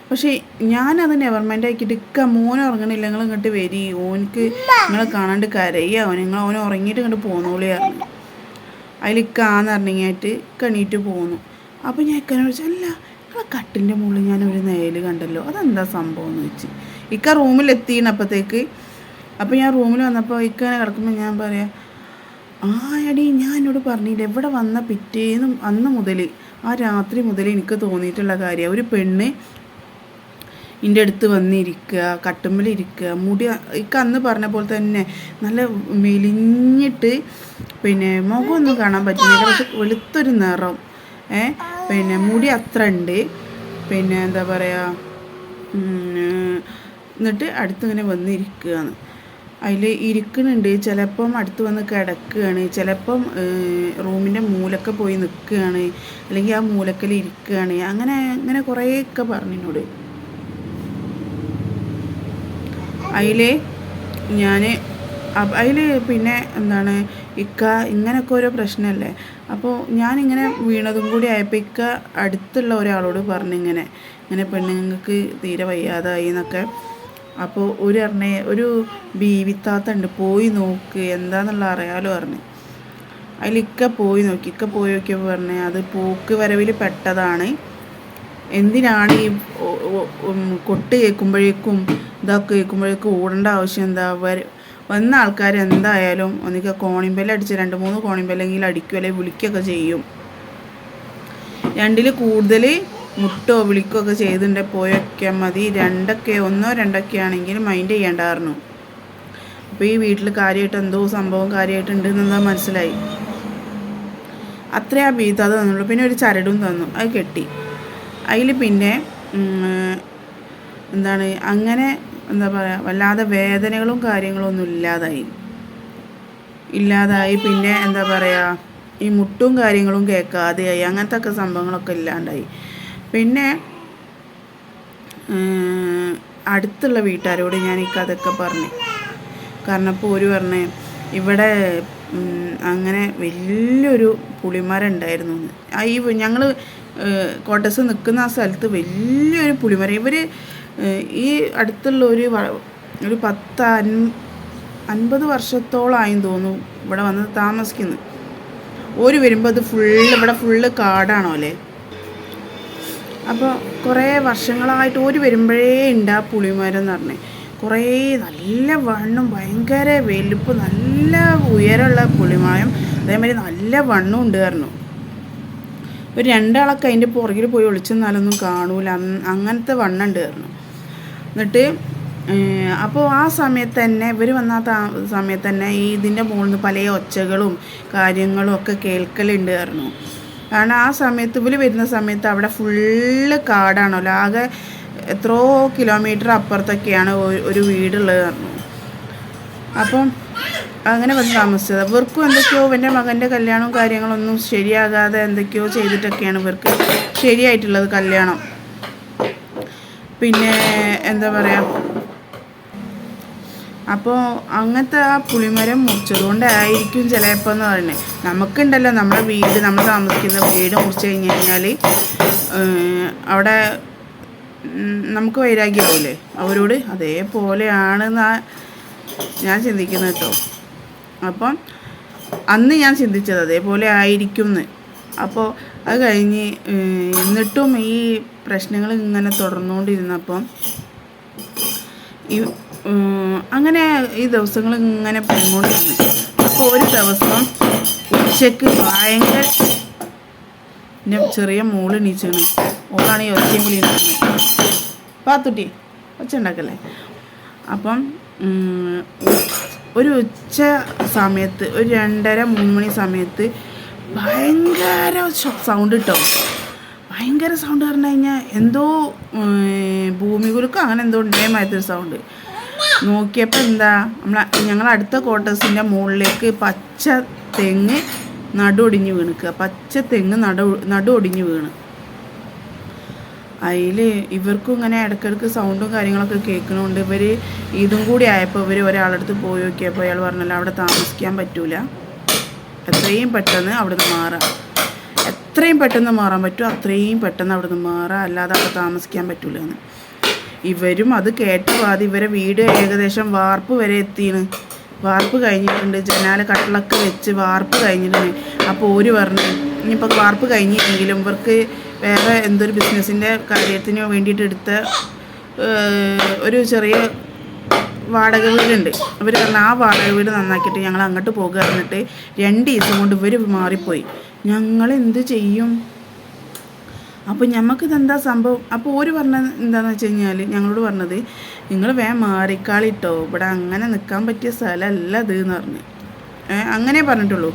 പക്ഷേ ഞാനത് നെവർ മൈൻഡ് ആക്കിയിട്ട് ഇക്ക മോൻ ഉറങ്ങണില്ല, നിങ്ങൾ ഇങ്ങോട്ട് വരി, ഓനക്ക് നിങ്ങളെ കാണാണ്ട് കരയുക, ഓൻ ഉറങ്ങിയിട്ട് ഇങ്ങോട്ട് പോന്നോളിയായിരുന്നു. അതിൽ ഇക്കാന്ന് പറഞ്ഞിങ്ങായിട്ട് കണീറ്റ് പോന്നു. അപ്പോൾ ഞാൻ ഇക്കനെ വിളിച്ചു, അല്ല നിങ്ങളെ കട്ടിൻ്റെ മുകളിൽ ഞാനൊരു നേൽ കണ്ടല്ലോ, അതെന്താ സംഭവം എന്ന് വെച്ച്. ഇക്ക റൂമിലെത്തിയപ്പോഴത്തേക്ക്. അപ്പോൾ ഞാൻ റൂമിൽ വന്നപ്പോൾ ഇക്കനെ കിടക്കുമ്പോൾ ഞാൻ പറയാം, എടി ഞാൻ എന്നോട് പറഞ്ഞില്ല, ഇവിടെ വന്ന പിറ്റേന്നും അന്ന് മുതൽ ആ രാത്രി മുതൽ എനിക്ക് തോന്നിയിട്ടുള്ള കാര്യമാണ്, ഒരു പെണ്ണ് എൻ്റെ അടുത്ത് വന്നിരിക്കുക, കട്ടുമ്മലിരിക്കുക, മുടി ഇക്ക അന്ന് പറഞ്ഞ പോലെ തന്നെ നല്ല മെലിഞ്ഞിട്ട്, പിന്നെ മുഖമൊന്നും കാണാൻ പറ്റുന്നില്ല, പക്ഷെ വെളുത്തൊരു നിറം, മുടി അത്ര ഉണ്ട്, പിന്നെ എന്താ പറയുക, എന്നിട്ട് അടുത്തിങ്ങനെ വന്നിരിക്കുകയാണ്. അതിൽ ഇരിക്കുന്നുണ്ട്, ചിലപ്പം അടുത്ത് വന്ന് കിടക്കുകയാണ്, ചിലപ്പം റൂമിൻ്റെ മൂലക്കെ പോയി നിൽക്കുകയാണ്, അല്ലെങ്കിൽ ആ മൂലക്കൽ ഇരിക്കുകയാണ്, അങ്ങനെ കുറേയൊക്കെ പറഞ്ഞിനോട്. അതിൽ പിന്നെ ഇക്ക ഇങ്ങനെയൊക്കെ ഓരോ പ്രശ്നമല്ലേ. അപ്പോൾ ഞാനിങ്ങനെ വീണതും കൂടി ആയപ്പോൾ ഇക്ക അടുത്തുള്ള ഒരാളോട് പറഞ്ഞിങ്ങനെ പെണ്ണുങ്ങൾക്ക് തീരെ വയ്യാതായി എന്നൊക്കെ. അപ്പോൾ ഒരു ബീവിത്താത്ത ഉണ്ട്, പോയി നോക്ക് എന്താണെന്നുള്ള അറിയാലോ പറഞ്ഞു. അതിൽ ഇക്ക പോയി നോക്കിയപ്പോൾ പറഞ്ഞ് അത് പോക്ക് വരവിൽ പെട്ടതാണ്, എന്തിനാണ് ഈ കൊട്ട് കേൾക്കുമ്പോഴേക്കും ഇതൊക്കെ കേൾക്കുമ്പോഴേക്കും ഓടേണ്ട ആവശ്യം എന്താ, വന്ന ആൾക്കാർ എന്തായാലും ഒന്നിക്ക കോണിമ്പെല്ലടിച്ച് 2-3 കോണിമ്പെല്ലെങ്കിലും അടിക്കും, അല്ലെങ്കിൽ വിളിക്കുകയൊക്കെ ചെയ്യും. 2-ൽ കൂടുതൽ മുട്ടോ വിളിക്കുകയൊക്കെ ചെയ്തിട്ടുണ്ടെ പോയൊക്കെ മതി, 1-2 ആണെങ്കിൽ മൈൻഡ് ചെയ്യേണ്ടായിരുന്നു. അപ്പോൾ ഈ വീട്ടിൽ കാര്യമായിട്ട് എന്തോ സംഭവം കാര്യമായിട്ടുണ്ടെന്നെന്താ മനസ്സിലായി. അത്രയും ആ ബീതാതെ തന്നുള്ളൂ. പിന്നെ ഒരു ചരടും തന്നു, അത് കെട്ടി. അതിൽ പിന്നെ എന്താണ് അങ്ങനെ എന്താ പറയുക വല്ലാതെ വേദനകളും കാര്യങ്ങളൊന്നും ഇല്ലാതായി. പിന്നെ എന്താ പറയുക ഈ മുട്ടും കാര്യങ്ങളും കേൾക്കാതെയായി. അങ്ങനത്തെ ഒക്കെ സംഭവങ്ങളൊക്കെ ഇല്ലാണ്ടായി. പിന്നെ അടുത്തുള്ള വീട്ടുകാരോട് ഞാൻ ഈ കഥയൊക്കെ പറഞ്ഞു. കാരണം ഇപ്പോൾ ഒരു പറഞ്ഞ് ഇവിടെ അങ്ങനെ വലിയൊരു പുളിമരം ഉണ്ടായിരുന്നു. ഈ ഞങ്ങൾ കോട്ടേഴ്സ് നിൽക്കുന്ന ആ സ്ഥലത്ത് വലിയൊരു പുളിമരം. ഇവർ ഈ അടുത്തുള്ള ഒരു 50 വർഷത്തോളമായെന്ന് തോന്നുന്നു ഇവിടെ വന്ന് താമസിക്കുന്നു. ഓര് വരുമ്പോൾ അത് ഇവിടെ ഫുള്ള് കാടാണോ അല്ലേ. അപ്പോൾ കുറേ വർഷങ്ങളായിട്ട് ഓര് വരുമ്പോഴേ ഉണ്ട് ആ പുളിമരം എന്ന് പറഞ്ഞത്. കുറേ നല്ല വണ്ണം, ഭയങ്കര വലുപ്പ്, നല്ല ഉയരമുള്ള പുളിമരം, അതേമാതിരി നല്ല വണ്ണം ഉണ്ട് പറഞ്ഞു. ഒരു 2 ആളൊക്കെ അതിൻ്റെ പുറകിൽ പോയി ഒളിച്ചെന്നാലൊന്നും കാണൂല, അങ്ങനത്തെ വണ്ണം ഉണ്ട് പറഞ്ഞു. എന്നിട്ട് അപ്പോൾ ആ സമയത്ത് തന്നെ ഇവർ വന്ന സമയത്ത് തന്നെ ഈ ഇതിൻ്റെ മുകളിൽ നിന്ന് പല ഒച്ചകളും കാര്യങ്ങളും ഒക്കെ കേൾക്കലുണ്ട് പറഞ്ഞു. കാരണം ആ സമയത്ത് ഇവർ വരുന്ന സമയത്ത് അവിടെ ഫുള്ള് കാടാണല്ലോ. ആകെ എത്രയോ കിലോമീറ്റർ അപ്പുറത്തൊക്കെയാണ് ഒരു വീടുള്ളത് പറഞ്ഞു. അപ്പം അങ്ങനെ വന്ന് താമസിച്ചത്. ഇവർക്കും എന്തൊക്കെയോ എൻ്റെ മകൻ്റെ കല്യാണവും കാര്യങ്ങളൊന്നും ശരിയാകാതെ എന്തൊക്കെയോ ചെയ്തിട്ടൊക്കെയാണ് ഇവർക്ക് ശരിയായിട്ടുള്ളത് കല്യാണം. പിന്നെ എന്താ പറയുക, അപ്പോൾ അങ്ങനത്തെ ആ പുളിമരം മുറിച്ചതുകൊണ്ടായിരിക്കും ചിലപ്പോൾ എന്ന് പറയുന്നത്. നമുക്കുണ്ടല്ലോ നമ്മുടെ വീട്, നമ്മൾ താമസിക്കുന്ന വീട് മുറിച്ച് കഴിഞ്ഞ് കഴിഞ്ഞാൽ അവിടെ നമുക്ക് വൈരാഗ്യമാവില്ലേ അവരോട്. അതേപോലെയാണെന്നാണ് ഞാൻ ചിന്തിക്കുന്നത് കേട്ടോ. അപ്പം അന്ന് ഞാൻ ചിന്തിച്ചത് അതേപോലെ ആയിരിക്കും എന്ന്. അപ്പോൾ അത് കഴിഞ്ഞ് എന്നിട്ടും ഈ പ്രശ്നങ്ങൾ ഇങ്ങനെ തുടർന്നുകൊണ്ടിരുന്നപ്പം അങ്ങനെ ഈ ദിവസങ്ങൾ ഇങ്ങനെ പോയിക്കൊണ്ടിരുന്നു. അപ്പോൾ ഒരു ദിവസം ഉച്ചയ്ക്ക് ഭയങ്കര എൻ്റെ ചെറിയ മോള് എണീച്ചാണ്. ഓളാണ് ഈ ഒച്ചയും വിളി ഉണ്ടാക്കുന്നത്. പാത്തുട്ടി ഒച്ച ഉണ്ടാക്കല്ലേ. അപ്പം ഒരു ഉച്ച സമയത്ത് ഒരു 2:30-3 മണി സമയത്ത് ഭയങ്കര സൗണ്ട് കിട്ടോ. ഭയങ്കര സൗണ്ട് പറഞ്ഞു കഴിഞ്ഞാൽ എന്തോ ഭൂമി കുലുക്കം അങ്ങനെ എന്തോ ഉണ്ടായമായിട്ടൊരു സൗണ്ട്. നോക്കിയപ്പോൾ എന്താ, ഞങ്ങൾ അടുത്ത ക്വാർട്ടേഴ്സിൻ്റെ മുകളിലേക്ക് പച്ച തെങ്ങ് നടുവൊടിഞ്ഞ് വീണിക്കുക. പച്ച തെങ്ങ് നടുവൊടിഞ്ഞ് വീണ്. അതിൽ ഇവർക്കും ഇങ്ങനെ ഇടയ്ക്കിടയ്ക്ക് സൗണ്ടും കാര്യങ്ങളൊക്കെ കേൾക്കണോണ്ട് ഇവർ ഇതും കൂടി ആയപ്പോൾ ഇവർ ഒരാളടുത്ത് പോയി നോക്കിയപ്പോൾ അയാൾ പറഞ്ഞല്ലോ അവിടെ താമസിക്കാൻ പറ്റൂല, എത്രയും പെട്ടെന്ന് അവിടുന്ന് മാറാം, എത്രയും പെട്ടെന്ന് മാറാൻ പറ്റുമോ അത്രയും പെട്ടെന്ന് അവിടുന്ന് മാറാം, അല്ലാതെ അവിടെ താമസിക്കാൻ പറ്റൂല എന്ന്. ഇവരും അത് കേട്ട് പാതി ഇവരെ വീട് ഏകദേശം വാർപ്പ് വരെ എത്തിയാണ്. വാർപ്പ് കഴിഞ്ഞിട്ടുണ്ട്, ജനാല കട്ടിലൊക്കെ വെച്ച് വാർപ്പ് കഴിഞ്ഞിട്ടുണ്ട്. അപ്പോൾ ഓര് പറഞ്ഞു ഇനിയിപ്പോൾ വാർപ്പ് കഴിഞ്ഞില്ലെങ്കിലും ഇവർക്ക് വേറെ എന്തൊരു ബിസിനസ്സിൻ്റെ കാര്യത്തിന് വേണ്ടിയിട്ട് എടുത്ത ഒരു ചെറിയ വാടക വീടുണ്ട്. അവർ പറഞ്ഞു ആ വാടക വീട് നന്നാക്കിയിട്ട് ഞങ്ങൾ അങ്ങോട്ട് പോകുക പറഞ്ഞിട്ട് 2 ദിവസം കൊണ്ട് ഇവർ മാറിപ്പോയി. ഞങ്ങൾ എന്ത് ചെയ്യും? അപ്പോൾ ഞമ്മക്കിതെന്താ സംഭവം? അപ്പോൾ ഓര് പറഞ്ഞത് എന്താണെന്ന് വെച്ച് കഴിഞ്ഞാൽ ഞങ്ങളോട് പറഞ്ഞത് നിങ്ങൾ വേഗം മാറിക്കാളിട്ടോ, ഇവിടെ അങ്ങനെ നിൽക്കാൻ പറ്റിയ സ്ഥലമല്ല ഇത് എന്ന് പറഞ്ഞ് അങ്ങനെ പറഞ്ഞിട്ടുള്ളൂ.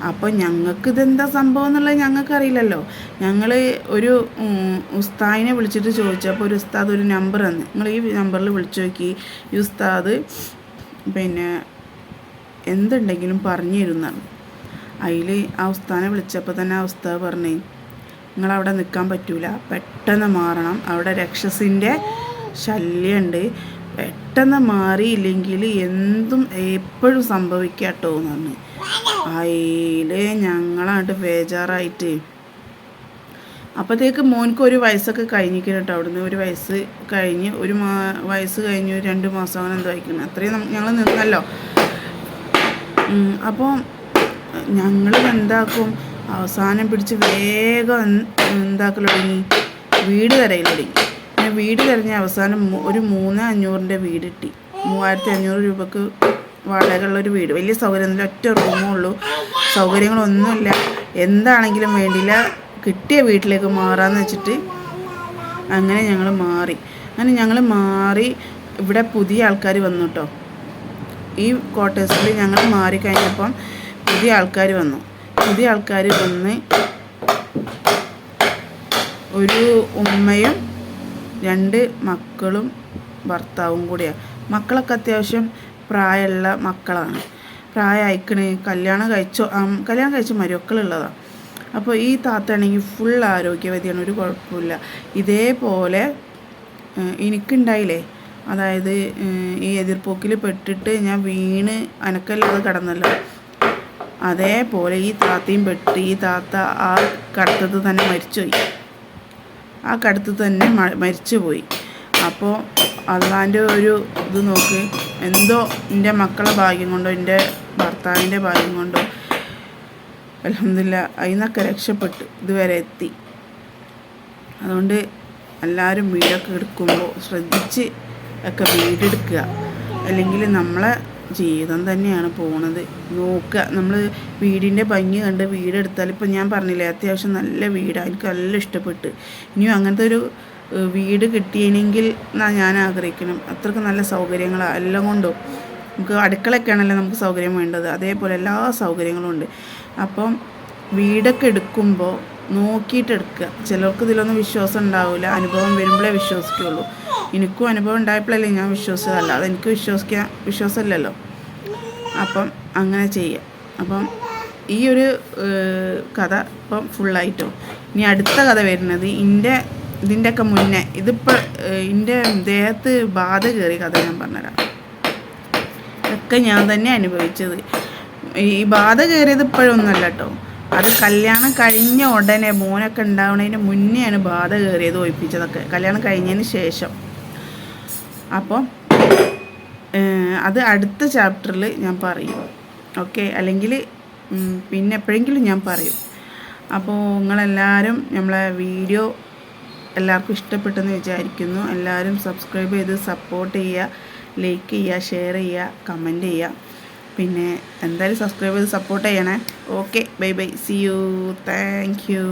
അപ്പോൾ ഞങ്ങൾക്കിതെന്താ സംഭവം എന്നുള്ളത് ഞങ്ങൾക്കറിയില്ലല്ലോ. ഞങ്ങൾ ഒരു ഉസ്താദിനെ വിളിച്ചിട്ട് ചോദിച്ചപ്പോൾ ഒരു ഉസ്താദ് ഒരു നമ്പർ തന്നു. നിങ്ങൾ ഈ നമ്പറിൽ വിളിച്ചു നോക്കി, ഈ ഉസ്താദ് പിന്നെ എന്തുണ്ടെങ്കിലും പറഞ്ഞു തരുന്നതാണ്. അതിൽ ആ ഉസ്താദിനെ വിളിച്ചപ്പോൾ തന്നെ ആ ഉസ്താദ് പറഞ്ഞേ നിങ്ങളവിടെ നിൽക്കാൻ പറ്റൂല, പെട്ടെന്ന് മാറണം, അവിടെ രക്ഷസിൻ്റെ ശല്യമുണ്ട്, പെട്ടെന്ന് മാറിയില്ലെങ്കിൽ എന്തും എപ്പോഴും സംഭവിക്കാം കേട്ടോ എന്ന് പറഞ്ഞു. അതിൽ ഞങ്ങളാണ്ട് ബേജാറായിട്ട് അപ്പോഴത്തേക്ക് മോൻക്ക് 1 വയസ്സൊക്കെ കഴിഞ്ഞിരിക്കണം കേട്ടോ. അവിടുന്ന് 1 വയസ്സ് കഴിഞ്ഞ് 1 വയസ്സ് കഴിഞ്ഞ് 2 മാസം അങ്ങനെ എന്തോ ആയിക്കണം. അത്രയും ഞങ്ങൾ നിന്നല്ലോ. അപ്പോൾ ഞങ്ങൾ എന്താക്കും, അവസാനം പിടിച്ച് വേഗം എന്താക്കൽ തുടങ്ങി, വീട് തിരയിൽ തുടങ്ങി. പിന്നെ വീട് തിരഞ്ഞ അവസാനം ഒരു 3,500-ൻ്റെ വീട് കിട്ടി. 3,500 രൂപക്ക് വാടകയുള്ളൊരു വീട്, വലിയ സൗകര്യമൊന്നുമില്ല, ഒറ്റ റൂമേ ഉള്ളൂ, സൗകര്യങ്ങളൊന്നുമില്ല. എന്താണെങ്കിലും വേണ്ടിയില്ല, കിട്ടിയ വീട്ടിലേക്ക് മാറാമെന്ന് വെച്ചിട്ട് അങ്ങനെ ഞങ്ങൾ മാറി. ഇവിടെ പുതിയ ആൾക്കാർ വന്നു കേട്ടോ. ഈ ക്വാർട്ടേഴ്സിൽ ഞങ്ങൾ മാറിക്കഴിഞ്ഞപ്പം പുതിയ ആൾക്കാർ വന്ന് ഒരു ഉമ്മയും 2 മക്കളും ഭർത്താവും കൂടിയാണ്. മക്കളൊക്കെ അത്യാവശ്യം പ്രായമുള്ള മക്കളാണ്. പ്രായമായിക്കണ്, കല്യാണം കഴിച്ച മരുമക്കളുള്ളതാണ്. അപ്പോൾ ഈ താത്തയാണെങ്കിൽ ഫുൾ ആരോഗ്യവതിയാണ്, ഒരു കുഴപ്പമില്ല. ഇതേപോലെ എനിക്കുണ്ടായില്ലേ, അതായത് ഈ എതിർപ്പോക്കിൽ പെട്ടിട്ട് ഞാൻ വീണ് അനക്കല്ലാതെ കിടന്നല്ലോ, അതേപോലെ ഈ താത്തയും പെട്ട് ഈ താത്ത ആ കടത്തത്ത് തന്നെ മരിച്ചുപോയി. ആ കടത്തത്ത് തന്നെ മരിച്ചുപോയി. അപ്പോൾ അള്ളാൻ്റെ ഒരു ഇത് നോക്ക്, എന്തോ എൻ്റെ മക്കളെ ഭാഗ്യം കൊണ്ടോ എൻ്റെ ഭർത്താവിൻ്റെ ഭാഗ്യം കൊണ്ടോ അൽഹംദുലില്ലാ അതിൽ നിന്നൊക്കെ രക്ഷപ്പെട്ട് ഇതുവരെ എത്തി. അതുകൊണ്ട് എല്ലാവരും വീടൊക്കെ എടുക്കുമ്പോൾ ശ്രദ്ധിച്ച് ഒക്കെ വീടെടുക്കുക, അല്ലെങ്കിൽ നമ്മളെ ജീവിതം തന്നെയാണ് പോണത്. നോക്കുക, നമ്മൾ വീടിൻ്റെ ഭംഗി കണ്ട് വീടെടുത്താൽ, ഇപ്പം ഞാൻ പറഞ്ഞില്ലേ അത്യാവശ്യം നല്ല വീടാണ്, എനിക്ക് നല്ല ഇഷ്ടപ്പെട്ട്. ഇനിയും അങ്ങനത്തെ ഒരു വീട് കിട്ടിയെങ്കിൽ എന്നാണ് ഞാൻ ആഗ്രഹിക്കണം. അത്രയ്ക്ക് നല്ല സൗകര്യങ്ങളാണ് എല്ലാം കൊണ്ടും. നമുക്ക് അടുക്കളയൊക്കെയാണല്ലോ നമുക്ക് സൗകര്യം വേണ്ടത്, അതേപോലെ എല്ലാ സൗകര്യങ്ങളും ഉണ്ട്. അപ്പം വീടൊക്കെ എടുക്കുമ്പോൾ നോക്കിയിട്ട് എടുക്കുക. ചിലർക്ക് ഇതിലൊന്നും വിശ്വാസം ഉണ്ടാവില്ല, അനുഭവം വരുമ്പോഴേ വിശ്വസിക്കുള്ളൂ. എനിക്കും അനുഭവം ഉണ്ടായപ്പോഴല്ലേ ഞാൻ വിശ്വസിച്ചതല്ല, അതെനിക്ക് വിശ്വാസമില്ലല്ലോ. അപ്പം അങ്ങനെ ചെയ്യുക. അപ്പം ഈ ഒരു കഥ ഇപ്പം ഫുള്ളായിട്ടോ. ഇനി അടുത്ത കഥ വരുന്നത് ഇതിൻ്റെയൊക്കെ മുന്നേ, ഇതിപ്പോൾ എൻ്റെ ദേഹത്ത് ബാധ കയറിയ കഥ ഞാൻ പറഞ്ഞുതരാം. ഇതൊക്കെ ഞാൻ തന്നെ അനുഭവിച്ചത്. ഈ ബാധ കയറിയത് ഇപ്പോഴൊന്നുമല്ല കേട്ടോ, അത് കല്യാണം കഴിഞ്ഞ ഉടനെ, മോനൊക്കെ ഉണ്ടാവുന്നതിന് മുന്നെയാണ് ബാധ കയറിയത്, ഒഴിപ്പിച്ചതൊക്കെ കല്യാണം കഴിഞ്ഞതിന് ശേഷം. അപ്പോൾ അത് അടുത്ത ചാപ്റ്ററിൽ ഞാൻ പറയും, ഓക്കെ? അല്ലെങ്കിൽ പിന്നെ എപ്പോഴെങ്കിലും ഞാൻ പറയും. അപ്പോൾ നിങ്ങളെല്ലാവരും നമ്മളെ വീഡിയോ എല്ലാവർക്കും ഇഷ്ടപ്പെട്ടെന്ന് വിചാരിക്കുന്നു. എല്ലാവരും സബ്സ്ക്രൈബ് ചെയ്ത് സപ്പോർട്ട് ചെയ്യുക, ലൈക്ക് ചെയ്യുക, ഷെയർ ചെയ്യുക, കമൻറ്റ് ചെയ്യുക. പിന്നെ എന്തായാലും സബ്സ്ക്രൈബ് ചെയ്ത് സപ്പോർട്ട് ചെയ്യണേ. Okay, bye bye, see you, thank U.